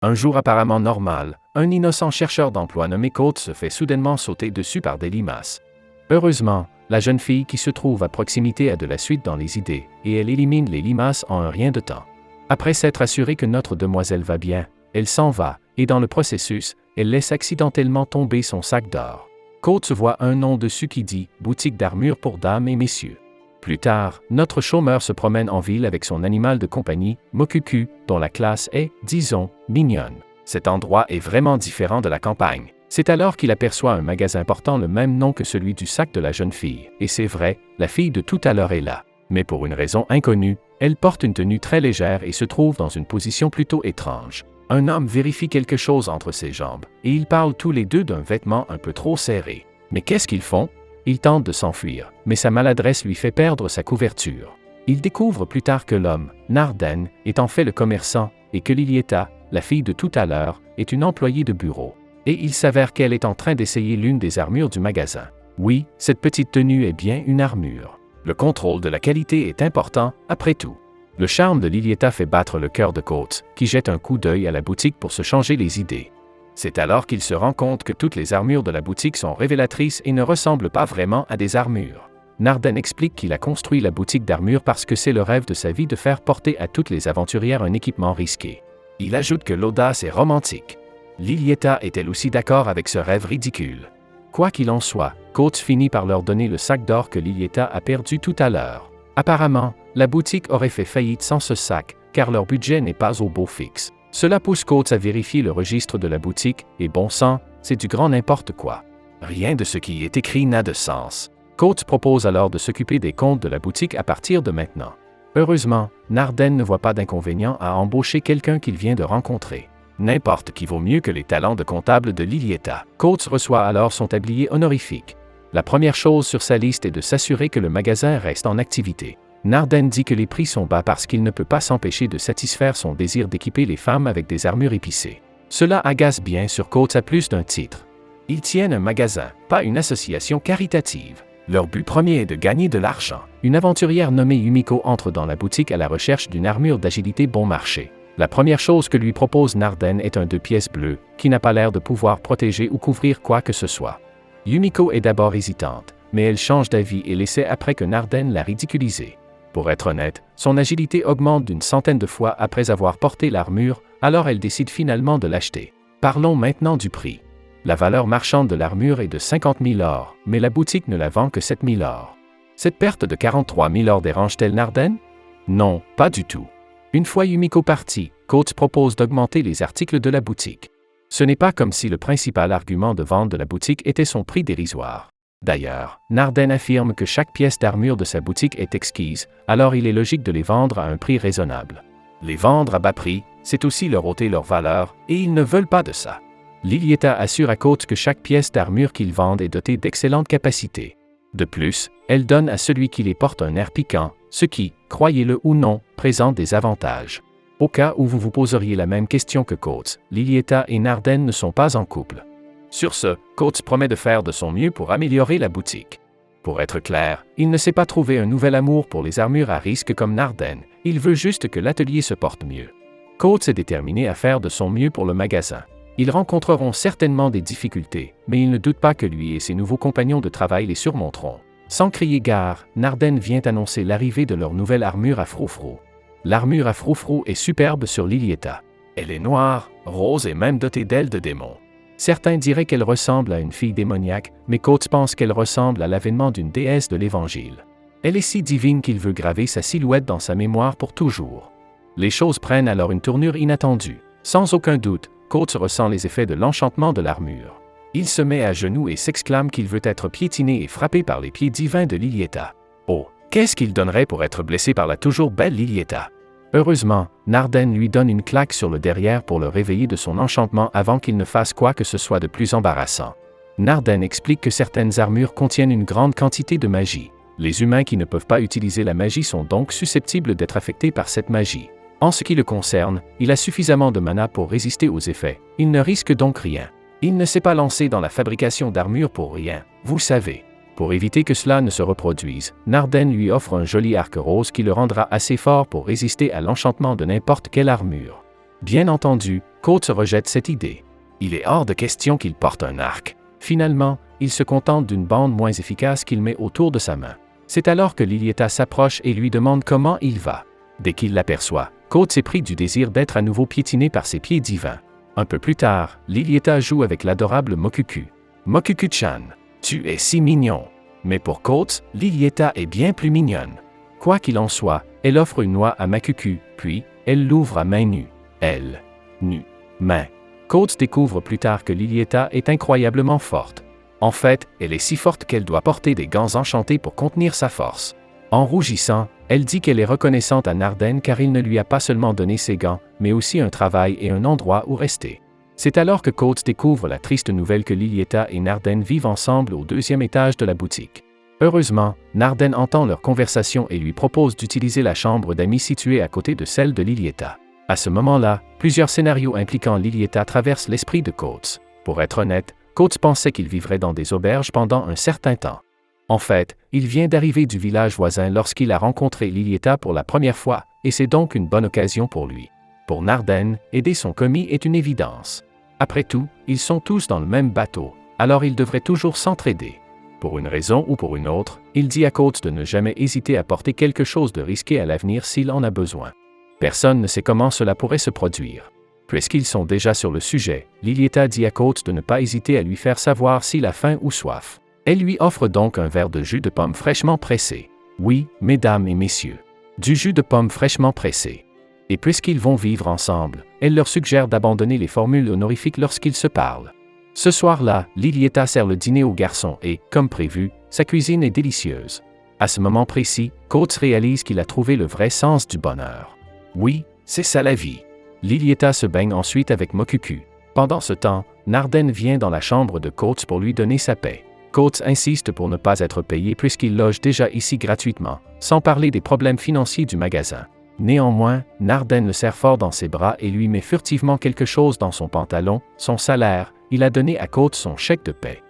Un jour apparemment normal, un innocent chercheur d'emploi nommé Coates se fait soudainement sauter dessus par des limaces. Heureusement, la jeune fille qui se trouve à proximité a de la suite dans les idées, et elle élimine les limaces en un rien de temps. Après s'être assurée que notre demoiselle va bien, elle s'en va, et dans le processus, elle laisse accidentellement tomber son sac d'or. Coates voit un nom dessus qui dit « Boutique d'armure pour dames et messieurs ». Plus tard, notre chômeur se promène en ville avec son animal de compagnie, Mokuku, dont la classe est, disons, mignonne. Cet endroit est vraiment différent de la campagne. C'est alors qu'il aperçoit un magasin portant le même nom que celui du sac de la jeune fille. Et c'est vrai, la fille de tout à l'heure est là. Mais pour une raison inconnue, elle porte une tenue très légère et se trouve dans une position plutôt étrange. Un homme vérifie quelque chose entre ses jambes, et ils parlent tous les deux d'un vêtement un peu trop serré. Mais qu'est-ce qu'ils font? Il tente de s'enfuir, mais sa maladresse lui fait perdre sa couverture. Il découvre plus tard que l'homme, Narden, est en fait le commerçant, et que Lilieta, la fille de tout à l'heure, est une employée de bureau. Et il s'avère qu'elle est en train d'essayer l'une des armures du magasin. Oui, cette petite tenue est bien une armure. Le contrôle de la qualité est important, après tout. Le charme de Lilieta fait battre le cœur de Coates, qui jette un coup d'œil à la boutique pour se changer les idées. C'est alors qu'il se rend compte que toutes les armures de la boutique sont révélatrices et ne ressemblent pas vraiment à des armures. Narden explique qu'il a construit la boutique d'armure parce que c'est le rêve de sa vie de faire porter à toutes les aventurières un équipement risqué. Il ajoute que l'audace est romantique. Lilieta est elle aussi d'accord avec ce rêve ridicule. Quoi qu'il en soit, Coates finit par leur donner le sac d'or que Lilieta a perdu tout à l'heure. Apparemment, la boutique aurait fait faillite sans ce sac, car leur budget n'est pas au beau fixe. Cela pousse Coates à vérifier le registre de la boutique, et bon sang, c'est du grand n'importe quoi. Rien de ce qui y est écrit n'a de sens. Coates propose alors de s'occuper des comptes de la boutique à partir de maintenant. Heureusement, Narden ne voit pas d'inconvénient à embaucher quelqu'un qu'il vient de rencontrer. N'importe qui vaut mieux que les talents de comptable de Lilieta. Coates reçoit alors son tablier honorifique. La première chose sur sa liste est de s'assurer que le magasin reste en activité. Narden dit que les prix sont bas parce qu'il ne peut pas s'empêcher de satisfaire son désir d'équiper les femmes avec des armures épicées. Cela agace bien sûr Coates à plus d'un titre. Ils tiennent un magasin, pas une association caritative. Leur but premier est de gagner de l'argent. Une aventurière nommée Yumiko entre dans la boutique à la recherche d'une armure d'agilité bon marché. La première chose que lui propose Narden est un 2 pièces bleu, qui n'a pas l'air de pouvoir protéger ou couvrir quoi que ce soit. Yumiko est d'abord hésitante, mais elle change d'avis et l'essaie après que Narden l'a ridiculisée. Pour être honnête, son agilité augmente d'une centaine de fois après avoir porté l'armure, alors elle décide finalement de l'acheter. Parlons maintenant du prix. La valeur marchande de l'armure est de 50 000 or, mais la boutique ne la vend que 7 000 or. Cette perte de 43 000 or dérange-t-elle Narden? Non, pas du tout. Une fois Yumiko partie, Coates propose d'augmenter les articles de la boutique. Ce n'est pas comme si le principal argument de vente de la boutique était son prix dérisoire. D'ailleurs, Narden affirme que chaque pièce d'armure de sa boutique est exquise, alors il est logique de les vendre à un prix raisonnable. Les vendre à bas prix, c'est aussi leur ôter leur valeur, et ils ne veulent pas de ça. Lilieta assure à Coates que chaque pièce d'armure qu'ils vendent est dotée d'excellentes capacités. De plus, elle donne à celui qui les porte un air piquant, ce qui, croyez-le ou non, présente des avantages. Au cas où vous vous poseriez la même question que Coates, Lilieta et Narden ne sont pas en couple. Sur ce, Coates promet de faire de son mieux pour améliorer la boutique. Pour être clair, il ne sait pas trouver un nouvel amour pour les armures à risque comme Narden, il veut juste que l'atelier se porte mieux. Coates est déterminé à faire de son mieux pour le magasin. Ils rencontreront certainement des difficultés, mais il ne doute pas que lui et ses nouveaux compagnons de travail les surmonteront. Sans crier gare, Narden vient annoncer l'arrivée de leur nouvelle armure à froufrou. L'armure à froufrou est superbe sur Lilieta. Elle est noire, rose et même dotée d'ailes de démon. Certains diraient qu'elle ressemble à une fille démoniaque, mais Coates pense qu'elle ressemble à l'avènement d'une déesse de l'Évangile. Elle est si divine qu'il veut graver sa silhouette dans sa mémoire pour toujours. Les choses prennent alors une tournure inattendue. Sans aucun doute, Coates ressent les effets de l'enchantement de l'armure. Il se met à genoux et s'exclame qu'il veut être piétiné et frappé par les pieds divins de Lilieta. Oh, qu'est-ce qu'il donnerait pour être blessé par la toujours belle Lilieta? Heureusement, Narden lui donne une claque sur le derrière pour le réveiller de son enchantement avant qu'il ne fasse quoi que ce soit de plus embarrassant. Narden explique que certaines armures contiennent une grande quantité de magie. Les humains qui ne peuvent pas utiliser la magie sont donc susceptibles d'être affectés par cette magie. En ce qui le concerne, il a suffisamment de mana pour résister aux effets. Il ne risque donc rien. Il ne s'est pas lancé dans la fabrication d'armures pour rien, vous le savez. Pour éviter que cela ne se reproduise, Narden lui offre un joli arc rose qui le rendra assez fort pour résister à l'enchantement de n'importe quelle armure. Bien entendu, Coates rejette cette idée. Il est hors de question qu'il porte un arc. Finalement, il se contente d'une bande moins efficace qu'il met autour de sa main. C'est alors que Lilieta s'approche et lui demande comment il va. Dès qu'il l'aperçoit, Coates est pris du désir d'être à nouveau piétiné par ses pieds divins. Un peu plus tard, Lilieta joue avec l'adorable Mokuku. Mokuku-chan, tu es si mignon. Mais pour Coates, Lilieta est bien plus mignonne. Quoi qu'il en soit, elle offre une noix à Makuku, puis, elle l'ouvre à main nue. Elle. Nue. Main. Coates découvre plus tard que Lilieta est incroyablement forte. En fait, elle est si forte qu'elle doit porter des gants enchantés pour contenir sa force. En rougissant, elle dit qu'elle est reconnaissante à Narden car il ne lui a pas seulement donné ses gants, mais aussi un travail et un endroit où rester. C'est alors que Coates découvre la triste nouvelle que Lilieta et Narden vivent ensemble au 2e étage de la boutique. Heureusement, Narden entend leur conversation et lui propose d'utiliser la chambre d'amis située à côté de celle de Lilieta. À ce moment-là, plusieurs scénarios impliquant Lilieta traversent l'esprit de Coates. Pour être honnête, Coates pensait qu'il vivrait dans des auberges pendant un certain temps. En fait, il vient d'arriver du village voisin lorsqu'il a rencontré Lilieta pour la première fois, et c'est donc une bonne occasion pour lui. Pour Narden, aider son commis est une évidence. Après tout, ils sont tous dans le même bateau, alors ils devraient toujours s'entraider. Pour une raison ou pour une autre, il dit à Coates de ne jamais hésiter à porter quelque chose de risqué à l'avenir s'il en a besoin. Personne ne sait comment cela pourrait se produire. Puisqu'ils sont déjà sur le sujet, Lilieta dit à Coates de ne pas hésiter à lui faire savoir s'il a faim ou soif. Elle lui offre donc un verre de jus de pomme fraîchement pressé. Oui, mesdames et messieurs, du jus de pomme fraîchement pressé. Et puisqu'ils vont vivre ensemble, elle leur suggère d'abandonner les formules honorifiques lorsqu'ils se parlent. Ce soir-là, Lilieta sert le dîner aux garçons et, comme prévu, sa cuisine est délicieuse. À ce moment précis, Coates réalise qu'il a trouvé le vrai sens du bonheur. Oui, c'est ça la vie. Lilieta se baigne ensuite avec Mokuku. Pendant ce temps, Narden vient dans la chambre de Coates pour lui donner sa paie. Coates insiste pour ne pas être payé puisqu'il loge déjà ici gratuitement, sans parler des problèmes financiers du magasin. Néanmoins, Narden le serre fort dans ses bras et lui met furtivement quelque chose dans son pantalon, son salaire. Il a donné à Coates son chèque de paie.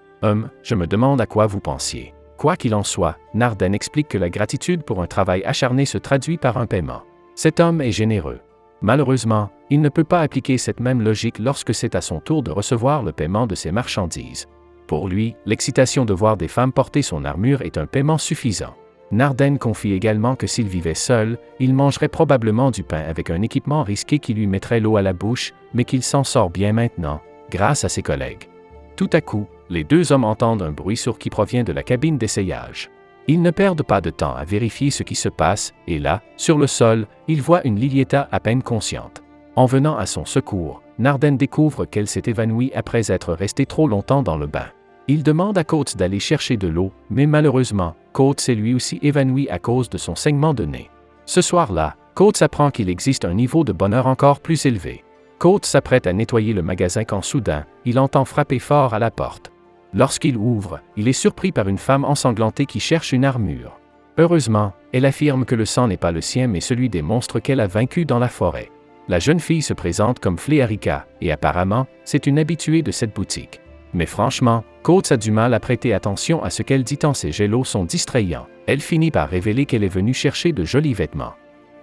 Je me demande à quoi vous pensiez. Quoi qu'il en soit, Narden explique que la gratitude pour un travail acharné se traduit par un paiement. Cet homme est généreux. Malheureusement, il ne peut pas appliquer cette même logique lorsque c'est à son tour de recevoir le paiement de ses marchandises. Pour lui, l'excitation de voir des femmes porter son armure est un paiement suffisant. Narden confie également que s'il vivait seul, il mangerait probablement du pain avec un équipement risqué qui lui mettrait l'eau à la bouche, mais qu'il s'en sort bien maintenant, grâce à ses collègues. Tout à coup, les deux hommes entendent un bruit sourd qui provient de la cabine d'essayage. Ils ne perdent pas de temps à vérifier ce qui se passe, et là, sur le sol, ils voient une Lilieta à peine consciente. En venant à son secours, Narden découvre qu'elle s'est évanouie après être restée trop longtemps dans le bain. Il demande à Coates d'aller chercher de l'eau, mais malheureusement, Coates est lui aussi évanoui à cause de son saignement de nez. Ce soir-là, Coates apprend qu'il existe un niveau de bonheur encore plus élevé. Coates s'apprête à nettoyer le magasin quand soudain, il entend frapper fort à la porte. Lorsqu'il ouvre, il est surpris par une femme ensanglantée qui cherche une armure. Heureusement, elle affirme que le sang n'est pas le sien mais celui des monstres qu'elle a vaincus dans la forêt. La jeune fille se présente comme Fléarica, et apparemment, c'est une habituée de cette boutique. Mais franchement, Coates a du mal à prêter attention à ce qu'elle dit tant ses gélos sont distrayants. Elle finit par révéler qu'elle est venue chercher de jolis vêtements.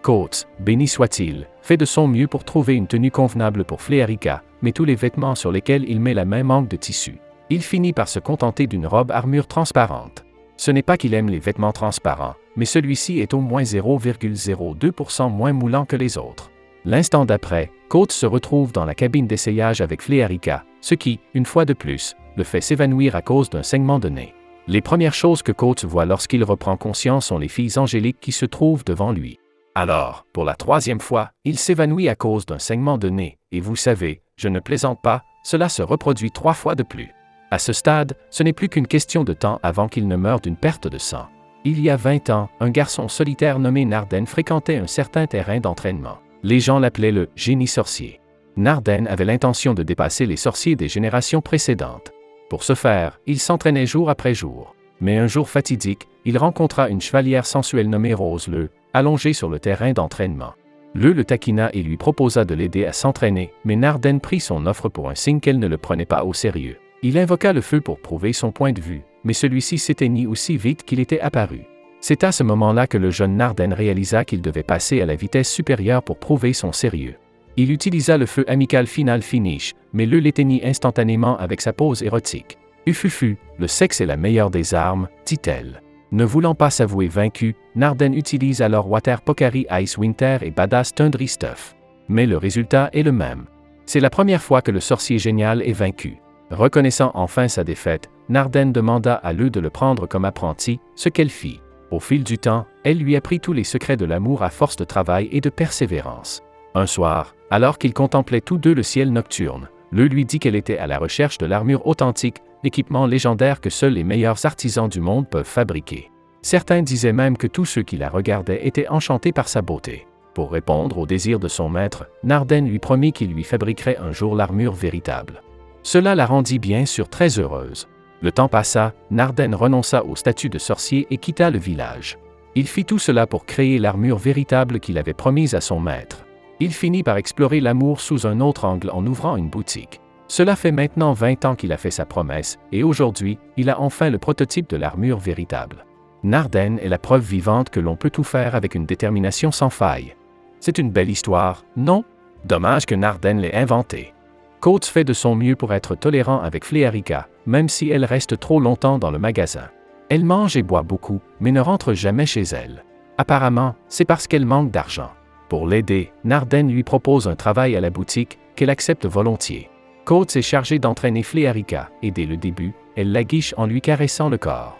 Coates, béni soit-il, fait de son mieux pour trouver une tenue convenable pour Fléarica, mais tous les vêtements sur lesquels il met la main manquent de tissu. Il finit par se contenter d'une robe armure transparente. Ce n'est pas qu'il aime les vêtements transparents, mais celui-ci est au moins 0,02% moins moulant que les autres. L'instant d'après, Coates se retrouve dans la cabine d'essayage avec Fléarica, ce qui, une fois de plus, le fait s'évanouir à cause d'un saignement de nez. Les premières choses que Coates voit lorsqu'il reprend conscience sont les filles angéliques qui se trouvent devant lui. Alors, pour la 3e fois, il s'évanouit à cause d'un saignement de nez, et vous savez, je ne plaisante pas, cela se reproduit 3 fois de plus. À ce stade, ce n'est plus qu'une question de temps avant qu'il ne meure d'une perte de sang. Il y a 20 ans, un garçon solitaire nommé Narden fréquentait un certain terrain d'entraînement. Les gens l'appelaient le « génie sorcier ». Narden avait l'intention de dépasser les sorciers des générations précédentes. Pour ce faire, il s'entraînait jour après jour. Mais un jour fatidique, il rencontra une chevalière sensuelle nommée Rose Le, allongée sur le terrain d'entraînement. Le taquina et lui proposa de l'aider à s'entraîner, mais Narden prit son offre pour un signe qu'elle ne le prenait pas au sérieux. Il invoqua le feu pour prouver son point de vue, mais celui-ci s'éteignit aussi vite qu'il était apparu. C'est à ce moment-là que le jeune Narden réalisa qu'il devait passer à la vitesse supérieure pour prouver son sérieux. Il utilisa le feu amical final finish, mais le l'éteignit instantanément avec sa pose érotique. Ufufu, le sexe est la meilleure des armes, dit-elle. Ne voulant pas s'avouer vaincu, Narden utilise alors Water Pocari Ice Winter et Badass Tundry Stuff. Mais le résultat est le même. C'est la première fois que le sorcier génial est vaincu. Reconnaissant enfin sa défaite, Narden demanda à Leu de le prendre comme apprenti, ce qu'elle fit. Au fil du temps, elle lui apprit tous les secrets de l'amour à force de travail et de persévérance. Un soir, alors qu'ils contemplaient tous deux le ciel nocturne, Leu lui dit qu'elle était à la recherche de l'armure authentique, l'équipement légendaire que seuls les meilleurs artisans du monde peuvent fabriquer. Certains disaient même que tous ceux qui la regardaient étaient enchantés par sa beauté. Pour répondre au désir de son maître, Narden lui promit qu'il lui fabriquerait un jour l'armure véritable. Cela la rendit bien sûr très heureuse. Le temps passa, Narden renonça au statut de sorcier et quitta le village. Il fit tout cela pour créer l'armure véritable qu'il avait promise à son maître. Il finit par explorer l'amour sous un autre angle en ouvrant une boutique. Cela fait maintenant 20 ans qu'il a fait sa promesse, et aujourd'hui, il a enfin le prototype de l'armure véritable. Narden est la preuve vivante que l'on peut tout faire avec une détermination sans faille. C'est une belle histoire, non? Dommage que Narden l'ait inventée. Coates fait de son mieux pour être tolérant avec Fléarica, même si elle reste trop longtemps dans le magasin. Elle mange et boit beaucoup, mais ne rentre jamais chez elle. Apparemment, c'est parce qu'elle manque d'argent. Pour l'aider, Narden lui propose un travail à la boutique, qu'elle accepte volontiers. Coates est chargé d'entraîner Fléarica, et dès le début, elle l'aguiche en lui caressant le corps.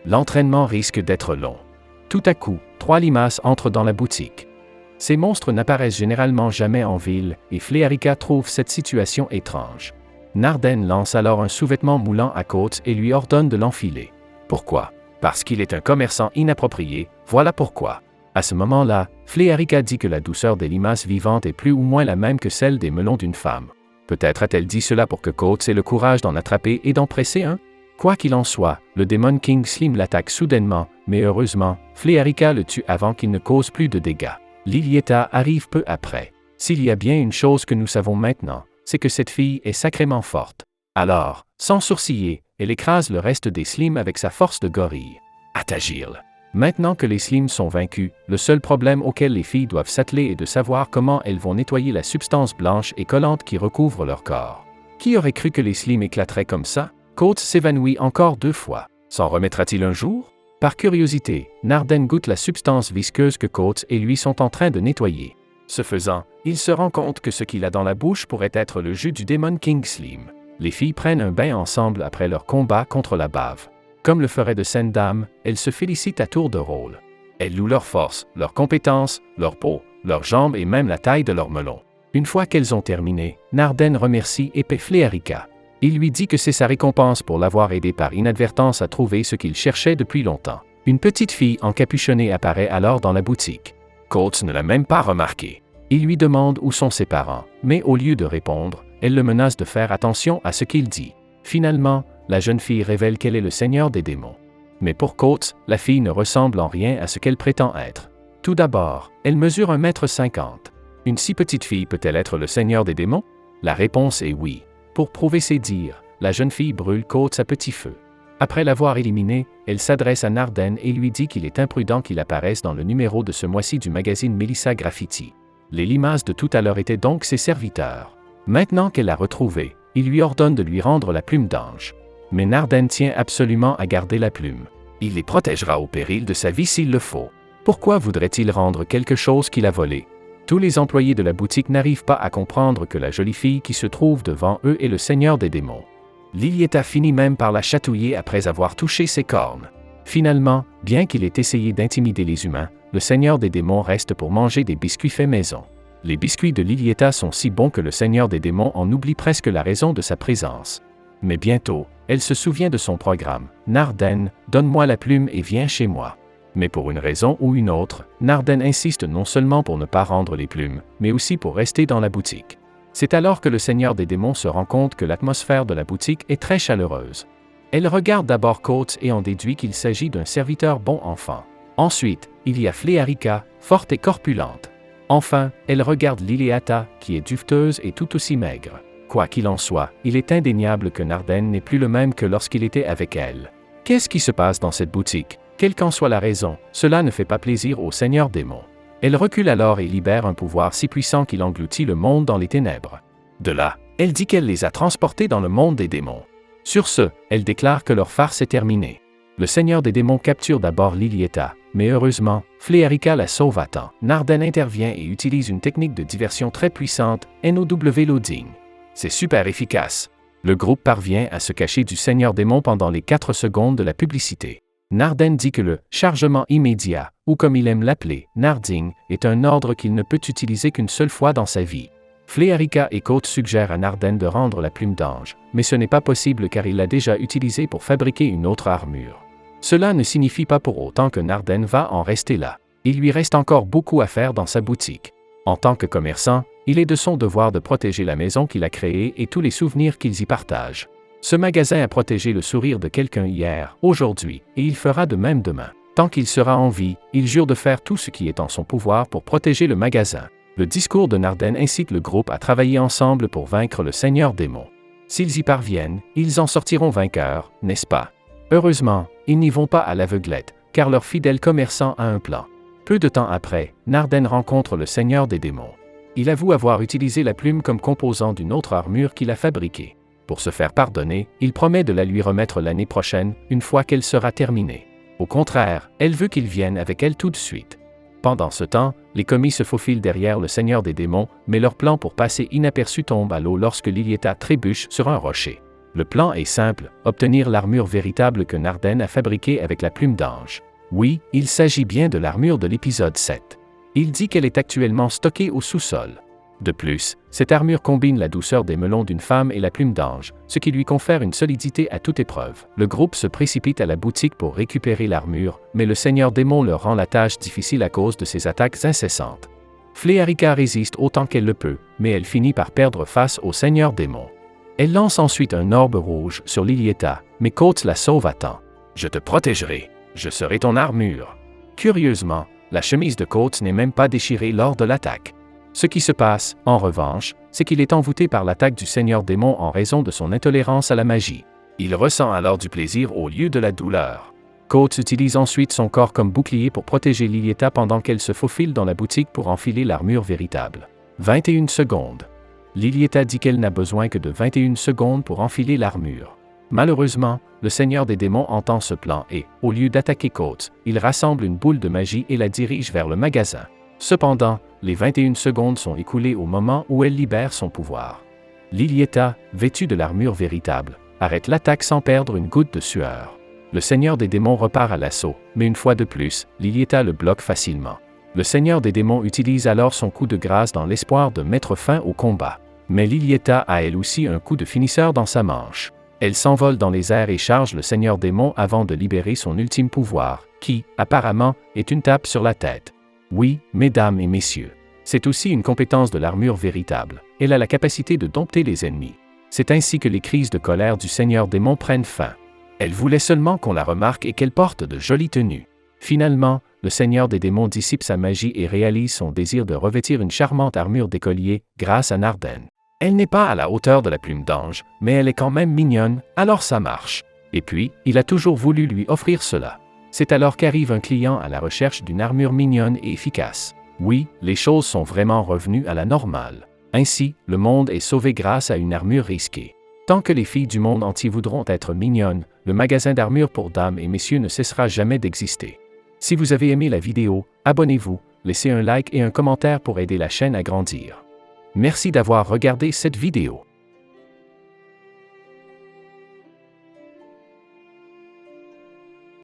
L'entraînement risque d'être long. Tout à coup, 3 limaces entrent dans la boutique. Ces monstres n'apparaissent généralement jamais en ville, et Fléarica trouve cette situation étrange. Narden lance alors un sous-vêtement moulant à Coates et lui ordonne de l'enfiler. Pourquoi? Parce qu'il est un commerçant inapproprié, voilà pourquoi. À ce moment-là, Fléarica dit que la douceur des limaces vivantes est plus ou moins la même que celle des melons d'une femme. Peut-être a-t-elle dit cela pour que Coates ait le courage d'en attraper et d'en presser un? Quoi qu'il en soit, le Demon King Slim l'attaque soudainement, mais heureusement, Fléarica le tue avant qu'il ne cause plus de dégâts. Lilieta arrive peu après. S'il y a bien une chose que nous savons maintenant, c'est que cette fille est sacrément forte. Alors, sans sourciller, elle écrase le reste des Slims avec sa force de gorille. Attagir. Maintenant que les Slims sont vaincus, le seul problème auquel les filles doivent s'atteler est de savoir comment elles vont nettoyer la substance blanche et collante qui recouvre leur corps. Qui aurait cru que les Slims éclateraient comme ça? Coates s'évanouit encore 2 fois. S'en remettra-t-il un jour? Par curiosité, Narden goûte la substance visqueuse que Coates et lui sont en train de nettoyer. Ce faisant, il se rend compte que ce qu'il a dans la bouche pourrait être le jus du Demon King Slim. Les filles prennent un bain ensemble après leur combat contre la bave. Comme le ferait de saines dames, elles se félicitent à tour de rôle. Elles louent leur force, leurs compétences, leur peau, leurs jambes et même la taille de leurs melons. Une fois qu'elles ont terminé, Narden remercie et paie Fléarica. Il lui dit que c'est sa récompense pour l'avoir aidé par inadvertance à trouver ce qu'il cherchait depuis longtemps. Une petite fille encapuchonnée apparaît alors dans la boutique. Coates ne l'a même pas remarqué. Il lui demande où sont ses parents, mais au lieu de répondre, elle le menace de faire attention à ce qu'il dit. Finalement, la jeune fille révèle qu'elle est le seigneur des démons. Mais pour Coates, la fille ne ressemble en rien à ce qu'elle prétend être. Tout d'abord, elle mesure 1,50 m. Une si petite fille peut-elle être le seigneur des démons? La réponse est oui. Pour prouver ses dires, la jeune fille brûle Coates à petit feu. Après l'avoir éliminé, elle s'adresse à Narden et lui dit qu'il est imprudent qu'il apparaisse dans le numéro de ce mois-ci du magazine Melissa Graffiti. Les limaces de tout à l'heure étaient donc ses serviteurs. Maintenant qu'elle l'a retrouvé, il lui ordonne de lui rendre la plume d'ange. Mais Narden tient absolument à garder la plume. Il les protégera au péril de sa vie s'il le faut. Pourquoi voudrait-il rendre quelque chose qu'il a volé? Tous les employés de la boutique n'arrivent pas à comprendre que la jolie fille qui se trouve devant eux est le seigneur des démons. Lilieta finit même par la chatouiller après avoir touché ses cornes. Finalement, bien qu'il ait essayé d'intimider les humains, le seigneur des démons reste pour manger des biscuits faits maison. Les biscuits de Lilieta sont si bons que le seigneur des démons en oublie presque la raison de sa présence. Mais bientôt, elle se souvient de son programme. Narden, donne-moi la plume et viens chez moi. Mais pour une raison ou une autre, Narden insiste non seulement pour ne pas rendre les plumes, mais aussi pour rester dans la boutique. C'est alors que le seigneur des démons se rend compte que l'atmosphère de la boutique est très chaleureuse. Elle regarde d'abord Coates et en déduit qu'il s'agit d'un serviteur bon enfant. Ensuite, il y a Fléarica, forte et corpulente. Enfin, elle regarde Lilieta, qui est duveteuse et tout aussi maigre. Quoi qu'il en soit, il est indéniable que Narden n'est plus le même que lorsqu'il était avec elle. Qu'est-ce qui se passe dans cette boutique? Quelle qu'en soit la raison, cela ne fait pas plaisir au seigneur démon. Elle recule alors et libère un pouvoir si puissant qu'il engloutit le monde dans les ténèbres. De là, elle dit qu'elle les a transportés dans le monde des démons. Sur ce, elle déclare que leur farce est terminée. Le Seigneur des démons capture d'abord Lilieta, mais heureusement, Fléarica la sauve à temps. Narden intervient et utilise une technique de diversion très puissante, NOW Loading. C'est super efficace. Le groupe parvient à se cacher du Seigneur démon pendant les 4 secondes de la publicité. Narden dit que le chargement immédiat, ou comme il aime l'appeler, Narding, est un ordre qu'il ne peut utiliser qu'une seule fois dans sa vie. Fléarica et Côte suggèrent à Narden de rendre la plume d'ange, mais ce n'est pas possible car il l'a déjà utilisée pour fabriquer une autre armure. Cela ne signifie pas pour autant que Narden va en rester là. Il lui reste encore beaucoup à faire dans sa boutique. En tant que commerçant, il est de son devoir de protéger la maison qu'il a créée et tous les souvenirs qu'ils y partagent. Ce magasin a protégé le sourire de quelqu'un hier, aujourd'hui, et il fera de même demain. Tant qu'il sera en vie, il jure de faire tout ce qui est en son pouvoir pour protéger le magasin. Le discours de Narden incite le groupe à travailler ensemble pour vaincre le Seigneur démon. S'ils y parviennent, ils en sortiront vainqueurs, n'est-ce pas? Heureusement, ils n'y vont pas à l'aveuglette, car leur fidèle commerçant a un plan. Peu de temps après, Narden rencontre le Seigneur des démons. Il avoue avoir utilisé la plume comme composant d'une autre armure qu'il a fabriquée. Pour se faire pardonner, il promet de la lui remettre l'année prochaine, une fois qu'elle sera terminée. Au contraire, elle veut qu'il vienne avec elle tout de suite. Pendant ce temps, les commis se faufilent derrière le Seigneur des démons, mais leur plan pour passer inaperçu tombe à l'eau lorsque Lilieta trébuche sur un rocher. Le plan est simple, obtenir l'armure véritable que Narden a fabriquée avec la plume d'ange. Oui, il s'agit bien de l'armure de l'épisode 7. Il dit qu'elle est actuellement stockée au sous-sol. De plus, cette armure combine la douceur des melons d'une femme et la plume d'ange, ce qui lui confère une solidité à toute épreuve. Le groupe se précipite à la boutique pour récupérer l'armure, mais le Seigneur démon leur rend la tâche difficile à cause de ses attaques incessantes. Fléarica résiste autant qu'elle le peut, mais elle finit par perdre face au Seigneur démon. Elle lance ensuite un orbe rouge sur Lilieta, mais Côte la sauve à temps. « Je te protégerai, je serai ton armure. » Curieusement, la chemise de Côte n'est même pas déchirée lors de l'attaque. Ce qui se passe, en revanche, c'est qu'il est envoûté par l'attaque du Seigneur démon en raison de son intolérance à la magie. Il ressent alors du plaisir au lieu de la douleur. Côte utilise ensuite son corps comme bouclier pour protéger Lilieta pendant qu'elle se faufile dans la boutique pour enfiler l'armure véritable. 21 secondes. Lilieta dit qu'elle n'a besoin que de 21 secondes pour enfiler l'armure. Malheureusement, le Seigneur des démons entend ce plan et, au lieu d'attaquer Côte, il rassemble une boule de magie et la dirige vers le magasin. Cependant, les 21 secondes sont écoulées au moment où elle libère son pouvoir. Lilieta, vêtue de l'armure véritable, arrête l'attaque sans perdre une goutte de sueur. Le Seigneur des démons repart à l'assaut, mais une fois de plus, Lilieta le bloque facilement. Le Seigneur des démons utilise alors son coup de grâce dans l'espoir de mettre fin au combat. Mais Lilieta a elle aussi un coup de finisseur dans sa manche. Elle s'envole dans les airs et charge le Seigneur démon avant de libérer son ultime pouvoir, qui, apparemment, est une tape sur la tête. Oui, mesdames et messieurs. C'est aussi une compétence de l'armure véritable. Elle a la capacité de dompter les ennemis. C'est ainsi que les crises de colère du Seigneur démon prennent fin. Elle voulait seulement qu'on la remarque et qu'elle porte de jolies tenues. Finalement, le Seigneur des démons dissipe sa magie et réalise son désir de revêtir une charmante armure d'écolier grâce à Narden. Elle n'est pas à la hauteur de la plume d'ange, mais elle est quand même mignonne, alors ça marche. Et puis, il a toujours voulu lui offrir cela. C'est alors qu'arrive un client à la recherche d'une armure mignonne et efficace. Oui, les choses sont vraiment revenues à la normale. Ainsi, le monde est sauvé grâce à une armure risquée. Tant que les filles du monde entier voudront être mignonnes, le magasin d'armures pour dames et messieurs ne cessera jamais d'exister. Si vous avez aimé la vidéo, abonnez-vous, laissez un like et un commentaire pour aider la chaîne à grandir. Merci d'avoir regardé cette vidéo.